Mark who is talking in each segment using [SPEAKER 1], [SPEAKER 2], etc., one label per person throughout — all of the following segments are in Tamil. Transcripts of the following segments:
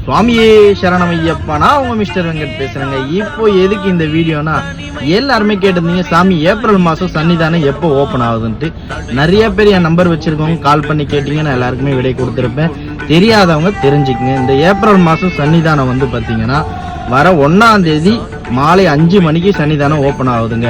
[SPEAKER 1] சுவாமியே சரணமையப்பா. நான் உங்க மிஸ்டர் வெங்கட் பேசுறேங்க. இப்போ எதுக்கு இந்த வீடியோனா, எல்லாருமே கேட்டிருந்தீங்க சாமி ஏப்ரல் மாசம் சன்னிதானம் எப்போ ஓப்பன் ஆகுதுன்ட்டு. நிறைய பேர் என் நம்பர் வச்சிருக்கவங்க கால் பண்ணி கேட்டீங்க, நான் எல்லாருக்குமே விடை கொடுத்துருப்பேன். தெரியாதவங்க தெரிஞ்சுக்குங்க. இந்த ஏப்ரல் மாசம் சன்னிதானம் வந்து பாத்தீங்கன்னா வர 1ஆம் தேதி மாலை 5 மணிக்கு சன்னிதானம் ஓப்பன் ஆகுதுங்க.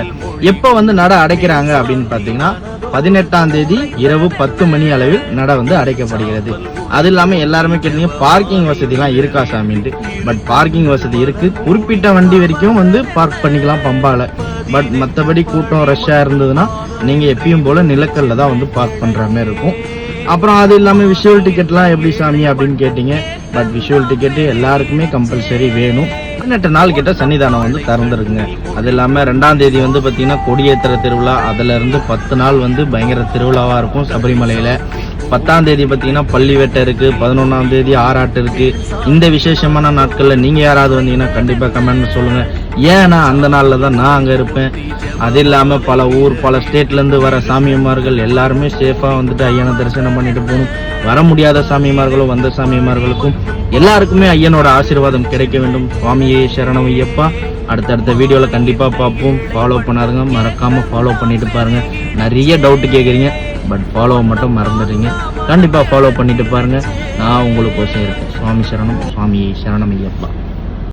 [SPEAKER 1] எப்போ வந்து நட அடைக்கிறாங்க அப்படின்னு பாத்தீங்கன்னா 18ஆம் தேதி இரவு 10 மணி அளவில் நட வந்து அடைக்கப்படுகிறது. அது இல்லாம எல்லாருமே கேட்டீங்க பார்க்கிங் வசதி எல்லாம் இருக்கா சாமின்ட்டு. பட் பார்க்கிங் வசதி இருக்கு. குறிப்பிட்ட வண்டி வரைக்கும் வந்து பார்க் பண்ணிக்கலாம் பம்பால. பட் மற்றபடி கூட்டம் ரஷ்ஷா இருந்ததுன்னா நீங்க எப்பயும் போல நிலக்கல்ல தான் வந்து பார்க் பண்ற மாதிரி இருக்கும். அப்புறம் அது இல்லாம விஷுவல் டிக்கெட்லாம் எப்படி சாமி அப்படின்னு கேட்டீங்க. பட் விஷுவல் டிக்கெட் எல்லாருக்குமே கம்பல்சரி வேணும். 18 நாள் கிட்ட சன்னிதானம் வந்து திறந்துருக்குங்க. அது இல்லாம 2ஆம் தேதி வந்து பாத்தீங்கன்னா கொடியேற்ற திருவிழா. அதுல இருந்து 10 நாள் வந்து பயங்கர திருவிழாவா இருக்கும் சபரிமலையில. 10ஆம் தேதி பாத்தீங்கன்னா பள்ளி வேட்டை இருக்கு. 11ஆம் தேதி ஆராட்டு இருக்கு. இந்த விசேஷமான நாட்கள்ல நீங்க யாராவது வந்தீங்கன்னா கண்டிப்பா கமெண்ட் சொல்லுங்க. ஏன்னா அந்த நாள்ல தான் நான் அங்க இருப்பேன். அது இல்லாம பல ஊர் பல ஸ்டேட்ல இருந்து வர சாமியமார்கள் எல்லாருமே சேஃபா வந்துட்டு ஐயனை தரிசனம் பண்ணிட்டு போகணும். வர முடியாத சாமியமார்களும் வந்த சாமியமார்களுக்கும் எல்லாருக்குமே ஐயனோட ஆசீர்வாதம் கிடைக்க வேண்டும். சுவாமியே சரணம் ஐயப்பா. அடுத்தடுத்த வீடியோல கண்டிப்பா பார்ப்போம். ஃபாலோ பண்ணாருங்க, மறக்காம ஃபாலோ பண்ணிட்டு பாருங்க. நிறைய டவுட் கேட்குறீங்க, பட் ஃபாலோ மட்டும் மறந்துடுறீங்க. கண்டிப்பா ஃபாலோ பண்ணிட்டு பாருங்க. நான் உங்களுக்கு இருக்கேன். சுவாமி சரணம், சுவாமியே சரணம் ஐயப்பா.